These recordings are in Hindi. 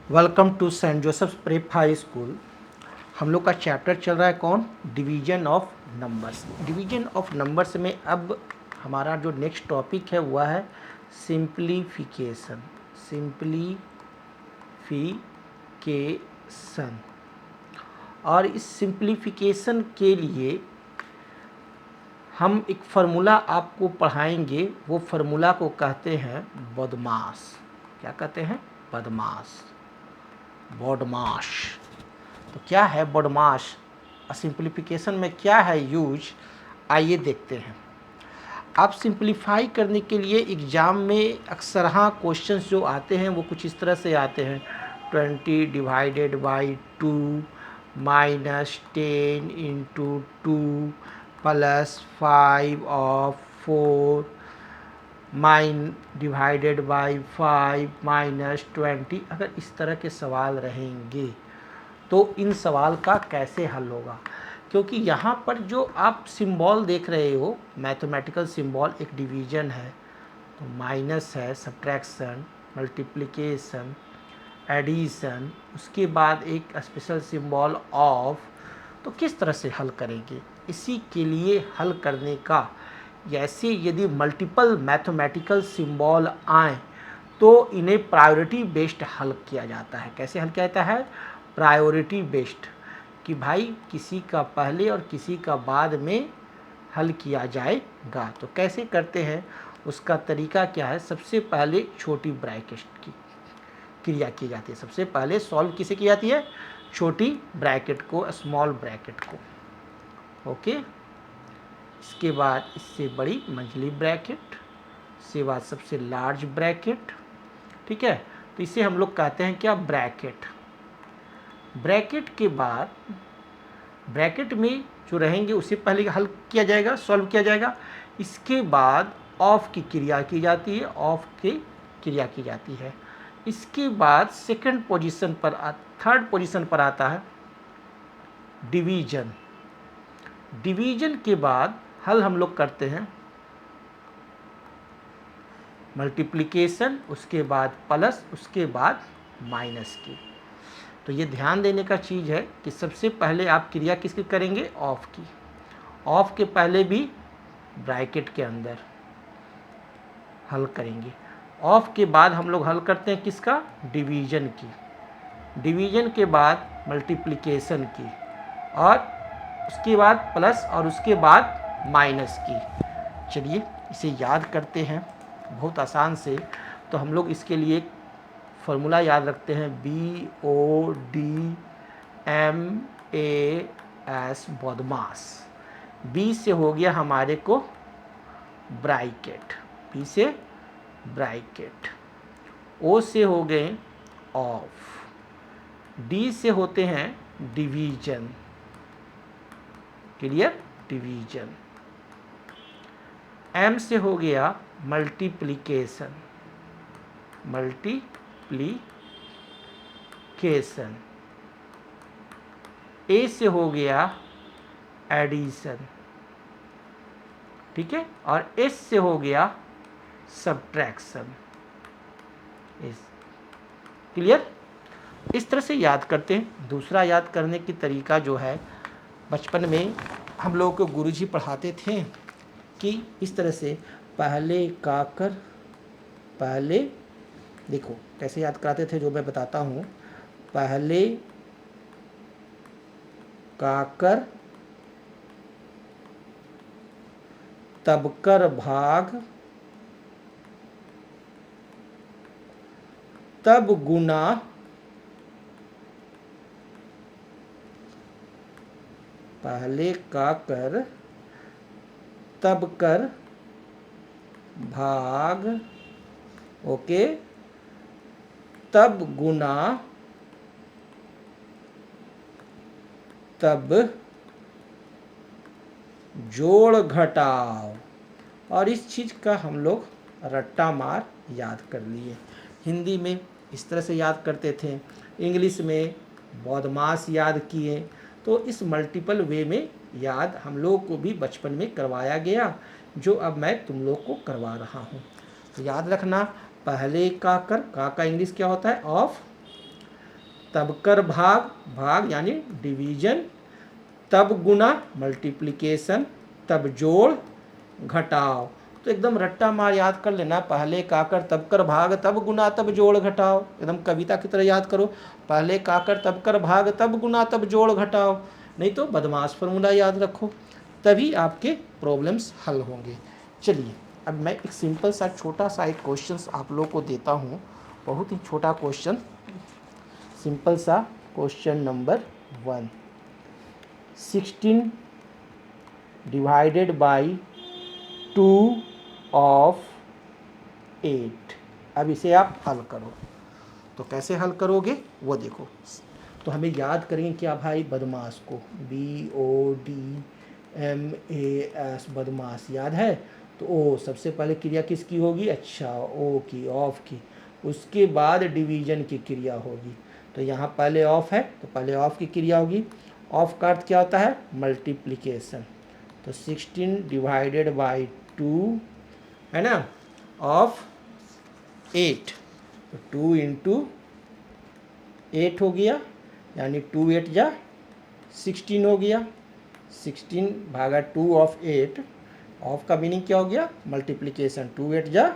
Welcome to Saint Joseph's prep high school. हम लोग का चैप्टर चल रहा है कौन? Division of numbers. Division of numbers में अब हमारा जो नेक्स्ट टॉपिक है वह है सिंप्लीफिकेशन। सिंप्लीफिकेशन। और इस सिंप्लीफिकेशन के लिए हम एक फार्मूला आपको पढ़ाएंगे। वो फार्मूला को कहते हैं बदमाश। क्या कहते हैं? बदमाश, बॉडमाश। तो क्या है बॉडमाश? सिंप्लीफिकेशन में क्या है यूज, आइए देखते हैं। आप सिंप्लीफाई करने के लिए एग्ज़ाम में अक्सर हाँ क्वेश्चंस जो आते हैं वो कुछ इस तरह से आते हैं। 20 divided by 2 minus 10 into 2 plus 5 of 4 divided by 5 minus 20। अगर इस तरह के सवाल रहेंगे तो इन सवाल का कैसे हल होगा? क्योंकि यहाँ पर जो आप सिंबल देख रहे हो, मैथमेटिकल सिंबल, एक डिवीजन है तो माइनस है, सब्ट्रैक्शन, मल्टीप्लिकेशन, एडिशन, उसके बाद एक स्पेशल सिंबल ऑफ। तो किस तरह से हल करेंगे? इसी के लिए हल करने का, ऐसे यदि मल्टीपल मैथमेटिकल सिंबल आए तो इन्हें प्रायोरिटी बेस्ड हल किया जाता है। कैसे हल किया जाता है? प्रायोरिटी बेस्ड, कि भाई किसी का पहले और किसी का बाद में हल किया जाएगा। तो कैसे करते हैं, उसका तरीका क्या है? सबसे पहले छोटी ब्रैकेट की क्रिया की जाती है। सबसे पहले सॉल्व किसे की जाती है? छोटी ब्रैकेट को, स्मॉल ब्रैकेट को। ओके, इसके बाद इससे बड़ी मंझली ब्रैकेट, इसके बाद सबसे लार्ज ब्रैकेट। ठीक है, तो इसे हम लोग कहते हैं क्या? ब्रैकेट। ब्रैकेट के बाद ब्रैकेट में जो रहेंगे उसे पहले हल किया जाएगा, सॉल्व किया जाएगा। इसके बाद ऑफ की क्रिया की जाती है, ऑफ की क्रिया की जाती है। इसके बाद सेकंड पोजीशन पर, थर्ड पोजीशन पर आता है डिवीजन। डिवीजन के बाद हल हम लोग करते हैं मल्टीप्लिकेशन, उसके बाद प्लस, उसके बाद माइनस की। तो ये ध्यान देने का चीज़ है कि सबसे पहले आप क्रिया किसकी करेंगे? ऑफ की। ऑफ के पहले भी ब्रैकेट के अंदर हल करेंगे। ऑफ के बाद हम लोग हल करते हैं किसका? डिवीजन की। डिवीजन के बाद मल्टीप्लिकेशन की, और उसके बाद प्लस, और उसके बाद माइनस की। चलिए इसे याद करते हैं बहुत आसान से। तो हम लोग इसके लिए फॉर्मूला याद रखते हैं, BODMAS, बदमाश। बी से हो गया हमारे को ब्रैकेट, बी से ब्रैकेट। ओ से हो गए ऑफ, डी से होते हैं डिवीजन। क्लियर? डिवीजन। एम से हो गया मल्टीप्लिकेशन, मल्टीप्लिकेशन। ए से हो गया एडिशन, ठीक है, और एस से हो गया सब्ट्रैक्शन। क्लियर? इस तरह से याद करते हैं। दूसरा याद करने की तरीका जो है, बचपन में हम लोगों को गुरुजी पढ़ाते थे कि इस तरह से पहले काकर, पहले, देखो कैसे याद कराते थे जो मैं बताता हूँ। पहले काकर, तब कर भाग, तब गुना, पहले का कर, तब कर भाग, ओके, तब गुना, तब जोड़ घटाव। और इस चीज़ का हम लोग रट्टा मार याद कर लिए। हिंदी में इस तरह से याद करते थे, इंग्लिश में बदमाश याद किए। तो इस मल्टीपल वे में याद हम लोग को भी बचपन में करवाया गया, जो अब मैं तुम लोग को करवा रहा हूँ। तो याद रखना, पहले का कर, का इंग्लिश क्या होता है? ऑफ। तब कर भाग, भाग यानी डिवीजन, तब गुना मल्टीप्लिकेशन, तब जोड़ घटाव। तो एकदम रट्टा मार याद कर लेना, पहले का कर तब कर भाग तब गुना तब जोड़ घटाव, एकदम कविता की तरह याद करो, पहले का कर तब कर भाग तब गुना तब जोड़ घटाव, नहीं तो बदमाश फार्मूला याद रखो, तभी आपके प्रॉब्लम्स हल होंगे। चलिए अब मैं एक सिंपल सा छोटा सा एक क्वेश्चन आप लोग को देता हूँ, बहुत ही छोटा क्वेश्चन, सिंपल सा question number 1। 16 divided by 2 of 8। अब इसे आप हल करो, तो कैसे हल करोगे वो देखो। तो हमें याद करेंगे क्या भाई, बदमाश को, BODMAS बदमाश याद है। तो ओ सबसे पहले क्रिया किसकी होगी, अच्छा ओ की, ऑफ की, उसके बाद डिवीजन की क्रिया होगी। तो यहाँ पहले ऑफ है तो पहले ऑफ की क्रिया होगी, ऑफ का अर्थ क्या होता है, मल्टीप्लिकेशन। तो 16 डिवाइडेड बाई 2 है ना, ऑफ 8, तो 2 इंटू 8 हो गया, यानी 2 8 जा 16 हो गया, 16 भागा 2 ऑफ 8, ऑफ का मीनिंग क्या हो गया, मल्टीप्लिकेशन, 2 8 जा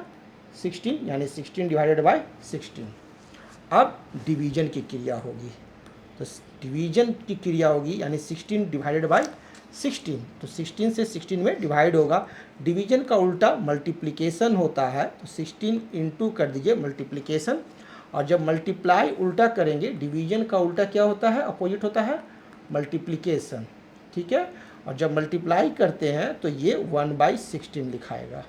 16 यानी 16 डिवाइडेड बाई 16। अब डिवीजन की क्रिया होगी, तो डिवीजन की क्रिया होगी यानी 16 डिवाइडेड बाई 16, तो 16 से 16 में डिवाइड होगा, डिवीजन का उल्टा मल्टीप्लिकेशन होता है, तो 16 इंटू कर दीजिए मल्टीप्लिकेशन, और जब मल्टीप्लाई उल्टा करेंगे, डिवीजन का उल्टा क्या होता है, अपोजिट होता है मल्टीप्लिकेशन, ठीक है। और जब मल्टीप्लाई करते हैं तो ये 1/16 लिखाएगा,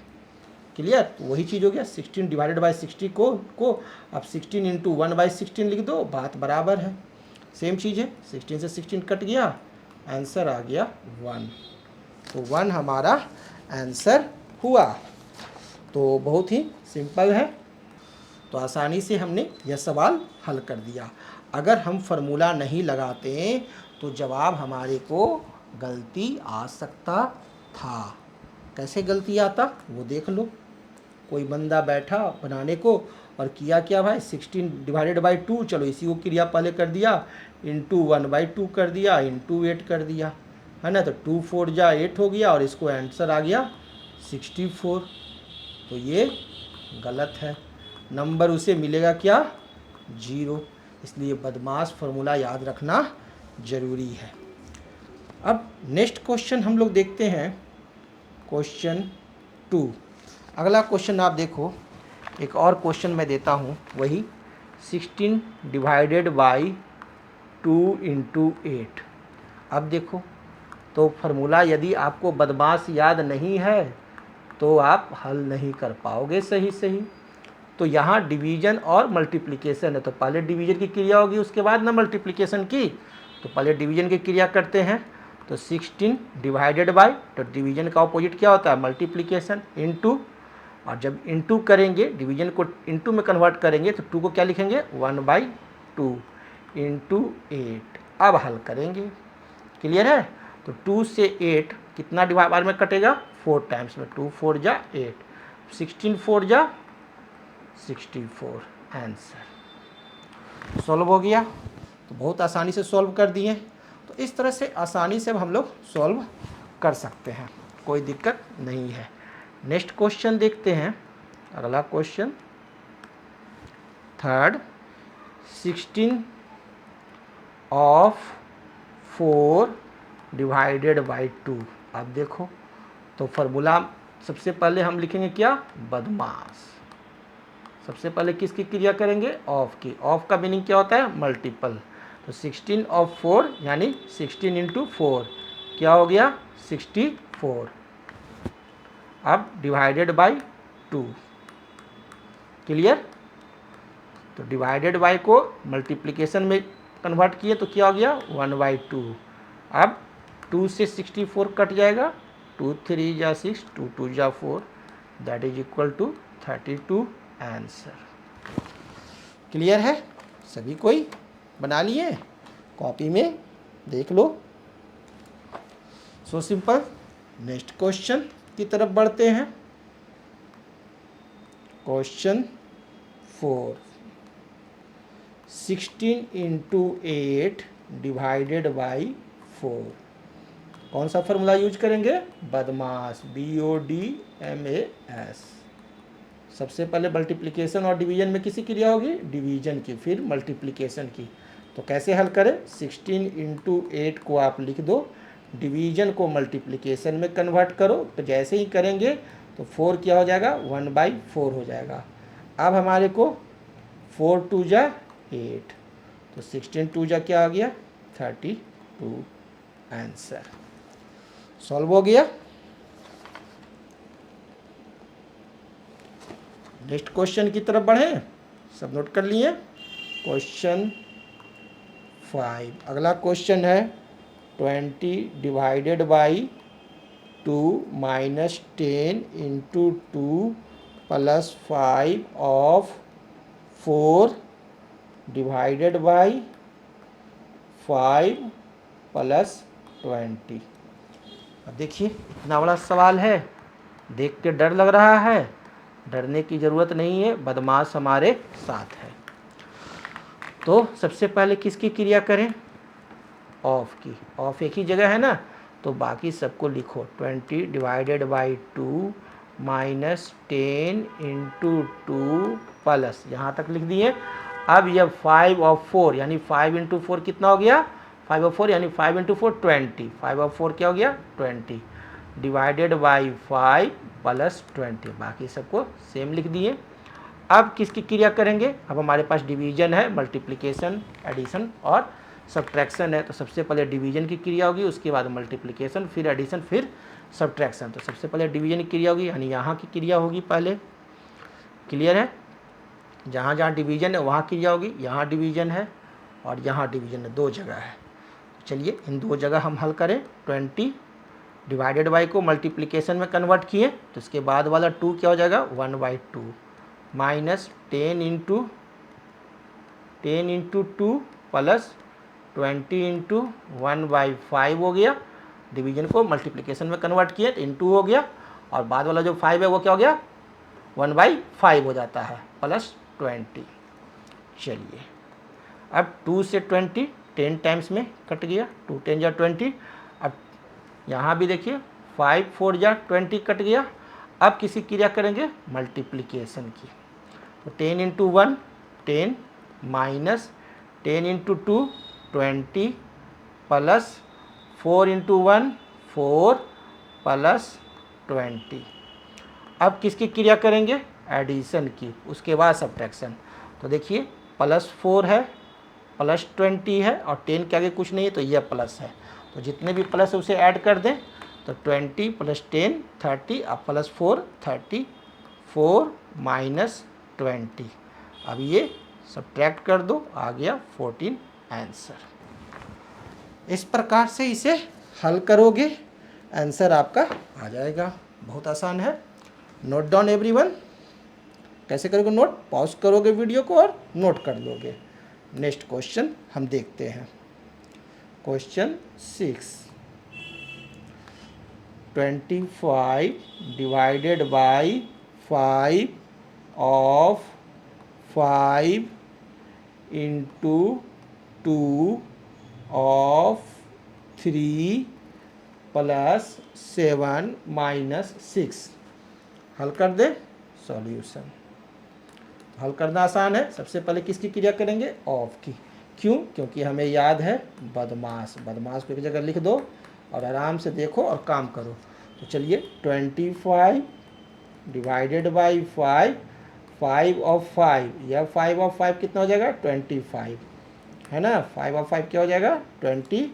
क्लियर। तो वही चीज़ हो गया, 16 डिवाइडेड बाई 60 को अब 16 इंटू 1/16 लिख दो, बात बराबर है, सेम चीज़ है, 16 से 16 कट गया, आंसर आ गया 1। तो 1 हमारा आंसर हुआ। तो बहुत ही सिंपल है, तो आसानी से हमने यह सवाल हल कर दिया। अगर हम फार्मूला नहीं लगाते तो जवाब हमारे को गलती आ सकता था। कैसे गलती आता वो देख लो। कोई बंदा बैठा बनाने को और किया क्या भाई, 16 डिवाइडेड बाई 2, चलो इसी को क्रिया पहले कर दिया, इंटू 1/2 कर दिया, इंटू 8 कर दिया, है ना। तो 2 4 जा 8 हो गया और इसको आंसर आ गया 64। तो ये गलत है, नंबर उसे मिलेगा क्या, 0। इसलिए बदमाश फार्मूला याद रखना ज़रूरी है। अब नेक्स्ट क्वेश्चन हम लोग देखते हैं, क्वेश्चन 2। अगला क्वेश्चन आप देखो, एक और क्वेश्चन मैं देता हूँ, वही 16 डिवाइडेड बाई 2 इंटू 8। अब देखो, तो फार्मूला यदि आपको बदमाश याद नहीं है तो आप हल नहीं कर पाओगे सही। तो यहाँ डिवीजन और मल्टीप्लिकेशन है, तो पहले डिवीजन की क्रिया होगी उसके बाद ना मल्टीप्लिकेशन की, तो पहले डिवीजन की क्रिया करते हैं। तो 16 डिवाइडेड बाई, तो डिवीजन का ऑपोजिट क्या होता है, मल्टीप्लिकेशन, इनटू, और जब इनटू करेंगे, डिवीजन को इनटू में कन्वर्ट करेंगे तो 2 को क्या लिखेंगे, 1/2 इंटू 8। अब हल करेंगे, क्लियर है। तो 2 से 8 कितना बार में कटेगा, 4 टाइम्स में, 2 4 जा 8, 16 4 जा 64, आंसर सॉल्व हो गया। तो बहुत आसानी से सॉल्व कर दिए। तो इस तरह से आसानी से हम लोग सॉल्व कर सकते हैं, कोई दिक्कत नहीं है। नेक्स्ट क्वेश्चन देखते हैं, अगला question 3rd, 16 of 4 divided by 2। अब देखो, तो फार्मूला सबसे पहले हम लिखेंगे क्या, बदमाश। सबसे पहले किसकी क्रिया करेंगे, ऑफ की। ऑफ का मीनिंग क्या होता है, मल्टीपल। तो 16 ऑफ 4 यानी 16 इंटू 4 क्या हो गया, 64। अब डिवाइडेड बाई 2, क्लियर। तो डिवाइडेड बाई को मल्टीप्लिकेशन में कन्वर्ट किए तो क्या हो गया, 1/2। अब 2 से 64 कट जाएगा, 2 3 जा 6, 2 2 जा 4, that is equal to 32, answer. Clear है, सभी कोई बना लिए, कॉपी में देख लो। So simple. नेक्स्ट क्वेश्चन की तरफ बढ़ते हैं, क्वेश्चन 4। 16 into 8 divided by 4। कौन सा फॉर्मूला यूज करेंगे? बदमाश, BODMAS। सबसे पहले मल्टीप्लिकेशन और डिवीजन में किसी क्रिया होगी? डिवीजन की, फिर मल्टीप्लिकेशन की। तो कैसे हल करें? 16 इंटू 8 को आप लिख दो, डिवीजन को मल्टीप्लिकेशन में कन्वर्ट करो। तो जैसे ही करेंगे तो 4 क्या हो जाएगा? 1/4 हो जाएगा। अब हमारे को 4 2 जा 8, तो 16 2 जा क्या आ गया? 32। आंसर सॉल्व हो गया। नेक्स्ट क्वेश्चन की तरफ बढ़े। सब नोट कर लिए? क्वेश्चन 5। अगला क्वेश्चन है 20 divided by 2 minus 10 into 2 plus 5 of 4 divided by 5 plus 20। अब देखिए, इतना बड़ा सवाल है, देख के डर लग रहा है। डरने की ज़रूरत नहीं है, बदमाश हमारे साथ है। तो सबसे पहले किसकी क्रिया करें? ऑफ की। ऑफ एक ही जगह है ना, तो बाकी सबको लिखो। 20 divided by 2 minus 10 into 2 plus, यहाँ तक लिख दिए। अब यह 5 और 4 यानी 5 इंटू 4 कितना हो गया? 5 और 4 यानी 5 इंटू 4 20। 5 और 4 क्या हो गया? 20 डिवाइडेड बाई 5 प्लस 20। बाकी सबको सेम लिख दिए। अब किसकी क्रिया करेंगे? अब हमारे पास डिवीजन है, मल्टीप्लिकेशन, एडिशन और सब्ट्रैक्शन है। तो सबसे पहले डिवीजन की क्रिया होगी, उसके बाद मल्टीप्लिकेशन, फिर एडिशन, फिर सब्ट्रैक्शन। तो सबसे पहले डिवीजन की क्रिया होगी, यानी यहाँ की क्रिया होगी पहले। क्लियर है? जहाँ जहाँ डिवीजन है वहाँ क्रिया होगी। यहाँ डिवीजन है और यहाँ डिवीजन है, दो जगह है। तो चलिए इन दो जगह हम हल करें। 20 डिवाइडेड बाई को मल्टीप्लिकेशन में कन्वर्ट किए, तो इसके बाद वाला 2 क्या हो जाएगा? 1/2 माइनस 10 इंटू 2 प्लस 20 इंटू 1/5 हो गया। डिवीजन को मल्टीप्लिकेशन में कन्वर्ट किए तो इंटू हो गया, और बाद वाला जो 5 है वो क्या हो गया? 1/5 हो जाता है, प्लस 20। चलिए अब 2 से 20 10 टाइम्स में कट गया, 2 10 जा 20। अब यहाँ भी देखिए 5 4 जा 20 कट गया। अब किसी क्रिया करेंगे? मल्टीप्लिकेशन की। तो 10 into 1 10 minus 10 into 2 20 plus 4 into 1 4 plus 20। अब किसकी क्रिया करेंगे? एडिशन की, उसके बाद सब्ट्रैक्शन। तो देखिए प्लस 4 है, प्लस 20 है, और 10 के आगे कुछ नहीं है तो यह प्लस है। तो जितने भी प्लस है उसे ऐड कर दें, तो 20 प्लस 10 30, अब प्लस 4 34 माइनस 20। अब ये सब्ट्रैक्ट कर दो, आ गया 14 आंसर। इस प्रकार से इसे हल करोगे, आंसर आपका आ जाएगा। बहुत आसान है। Note down everyone. कैसे करोगे नोट? पॉज करोगे वीडियो को और नोट कर लोगे। नेक्स्ट क्वेश्चन हम देखते हैं। Question 6। 25 divided by 5 of 5 into 2 of 3 plus 7 minus 6। हल कर दे। सॉल्यूशन हल करना आसान है। सबसे पहले किसकी क्रिया करेंगे? ऑफ की। क्यों? क्योंकि हमें याद है बदमाश। बदमाश को एक जगह लिख दो और आराम से देखो और काम करो। तो चलिए 25 डिवाइडेड बाई 5, 5 ऑफ 5, यह 5 ऑफ 5 कितना हो जाएगा? 25 है ना। 5 ऑफ 5 क्या हो जाएगा? 25।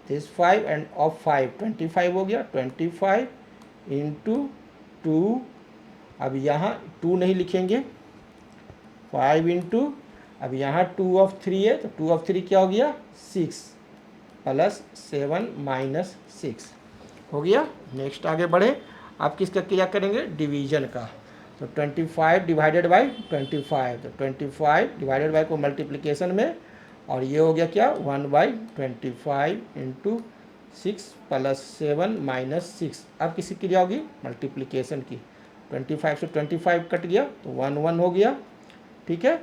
दिस 5 एंड ऑफ 5 25 हो गया। 25 इंटू 2, अब यहाँ 2 नहीं लिखेंगे, 5 इंटू, अब यहाँ 2 ऑफ 3 है तो 2 ऑफ 3 क्या हो गया? 6 प्लस 7 माइनस 6 हो गया। नेक्स्ट आगे बढ़े। आप किसका क्रिया करेंगे? डिवीजन का। तो 25 डिवाइडेड बाई 25, तो 25 डिवाइडेड बाई को मल्टीप्लिकेशन में, और ये हो गया क्या? 1/25 इंटू 6 प्लस 7 माइनस 6। अब किसी क्रिया होगी? मल्टीप्लिकेशन की। 25 से 25 कट गया तो 1 1 हो गया। ठीक है।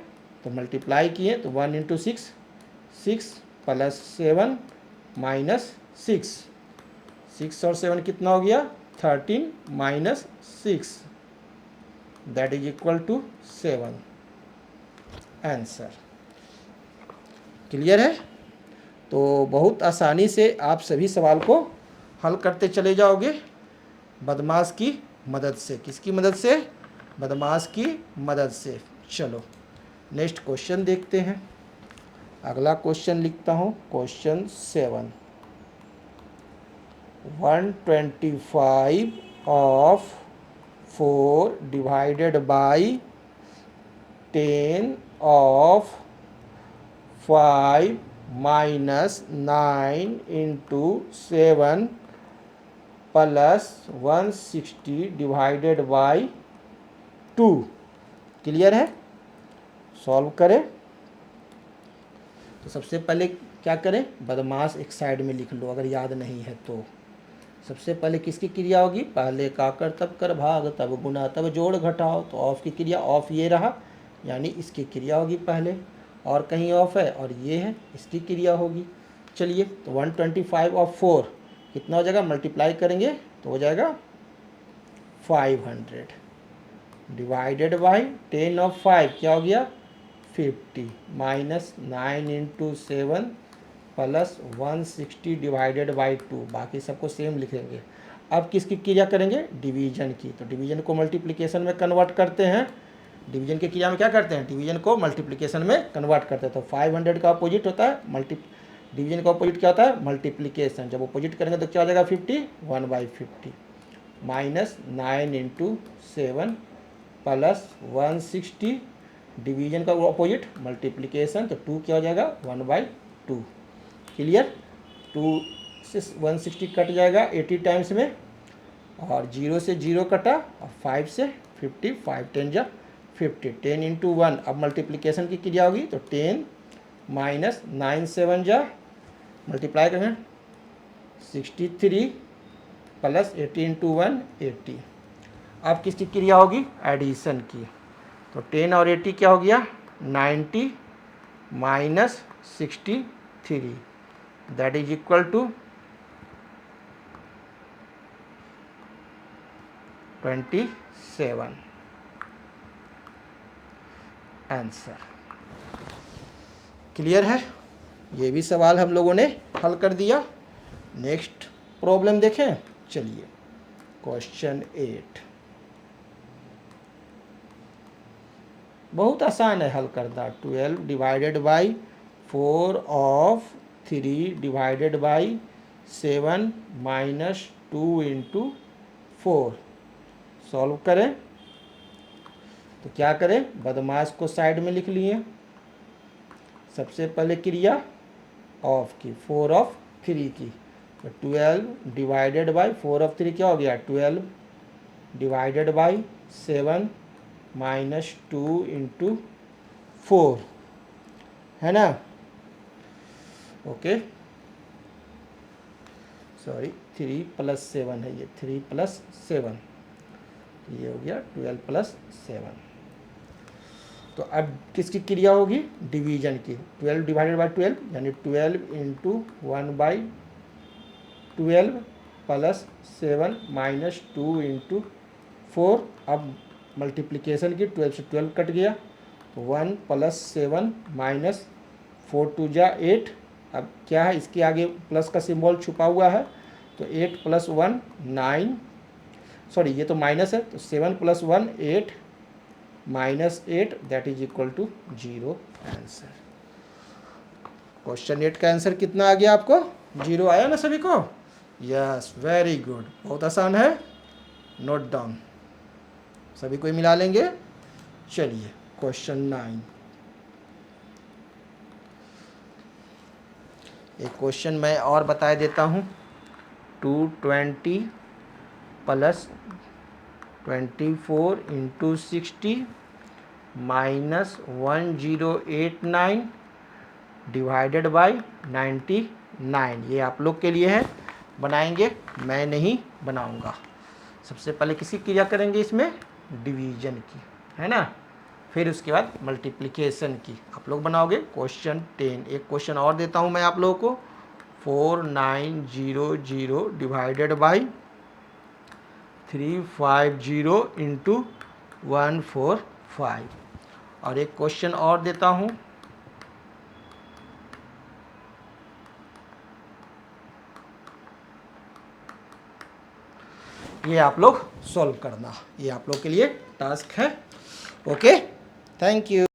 तो मल्टीप्लाई किए तो 1 इंटू 6, 6 प्लस 7 माइनस 6, 6 और 7 कितना हो गया 13 minus 6, that is equal to 7 answer. Clear है? तो बहुत आसानी से आप सभी सवाल को हल करते चले जाओगे बदमाश की मदद से। किसकी मदद से? बदमाश की मदद से। चलो नेक्स्ट क्वेश्चन देखते हैं। अगला क्वेश्चन लिखता हूँ, question 7। 125 of 4 divided by 10 of 5 minus 9 into 7 plus 160 divided by 2। Clear है? सॉल्व करें। तो सबसे पहले क्या करें, बदमाश एक साइड में लिख लो अगर याद नहीं है तो। सबसे पहले किसकी क्रिया होगी, पहले का कर तब कर भाग तब गुना तब जोड़ घटाओ। तो ऑफ की क्रिया, ऑफ ये रहा यानी इसकी क्रिया होगी पहले, और कहीं ऑफ है और ये है इसकी क्रिया होगी। चलिए तो 125 ऑफ 4 कितना हो जाएगा, मल्टीप्लाई करेंगे तो हो जाएगा 500 डिवाइडेड बाई 10 ऑफ 5 क्या हो गया 50 minus 9 into 7 plus 160 divided by 2। बाकी सबको सेम लिखेंगे। अब किसकी क्रिया करेंगे, डिवीजन की। तो डिवीजन को मल्टीप्लिकेशन में कन्वर्ट करते हैं। डिवीजन की क्रिया में क्या करते हैं, डिवीजन को मल्टीप्लिकेशन में कन्वर्ट करते हैं। तो 500 का अपोजिट होता है डिवीजन का अपोजिट क्या होता है, मल्टीप्लिकेशन। जब अपोजिट करेंगे तो क्या हो जाएगा 50, 1/50 माइनस 9 इंटू 7 प्लस 160 डिवीजन का अपोजिट मल्टीप्लिकेशन। तो 2 क्या हो जाएगा 1/2। क्लियर? 2 से 160 कट जाएगा 80 टाइम्स में, और 0 से 0 कटा, और 5 से 50, 5 10 जा 50, 10 इंटू 1। अब मल्टीप्लिकेशन की क्रिया होगी तो 10 माइनस 9 7 जा मल्टीप्लाई करेंगे 63 प्लस 80 इंटू 1 80। अब किसकी क्रिया होगी, एडिशन की। तो 10 और 80 क्या हो गया 90 minus 63, that is equal to 27 answer. Clear है? ये भी सवाल हम लोगों ने हल कर दिया। नेक्स्ट प्रॉब्लम देखें। चलिए क्वेश्चन 8 बहुत आसान है हल करना। 12 divided by 4 of 3 divided by 7 minus 2 into 4। Solve करें तो क्या करें, बदमाश को साइड में लिख लिए। सबसे पहले क्रिया ऑफ की, 4 ऑफ 3 की। तो 12 डिवाइडेड बाई 4 ऑफ 3 क्या हो गया 12 डिवाइडेड बाई 7 माइनस 2 इंटू 4, है ना। ओके सॉरी 3 प्लस 7 है ये, 3 प्लस 7 ये हो गया 12 प्लस 7। तो अब किसकी क्रिया होगी, डिवीजन की। 12 डिवाइडेड बाई 12 यानी 12 इंटू 1/12 प्लस 7 माइनस 2 इंटू 4। अब मल्टीप्लिकेशन की, 12 से 12 कट गया तो 1 प्लस 7 माइनस 4 2 जा 8। अब क्या है, इसके आगे प्लस का सिंबल छुपा हुआ है, तो 8 प्लस 1 9, सॉरी ये तो माइनस है, तो 7 plus 1 8 minus 8 that is equal to 0 answer. Question 8 का आंसर कितना आ गया आपको, 0 आया ना सभी को। यस वेरी गुड, बहुत आसान है, नोट डाउन, सभी को मिला लेंगे। चलिए क्वेश्चन 9, एक क्वेश्चन मैं और बता देता हूँ। 220 plus 24 into 60 minus 1089 divided by 99। ये आप लोग के लिए है, बनाएंगे, मैं नहीं बनाऊंगा। सबसे पहले किसी क्रिया करेंगे इसमें, डिवीजन की, है ना। फिर उसके बाद मल्टीप्लिकेशन की आप लोग बनाओगे क्वेश्चन 10। एक क्वेश्चन और देता हूँ मैं आप लोगों को, 4900 डिवाइडेड बाई 350 इंटू 145। और एक क्वेश्चन और देता हूँ, ये आप लोग सॉल्व करना, ये आप लोग के लिए टास्क है। Okay, thank you.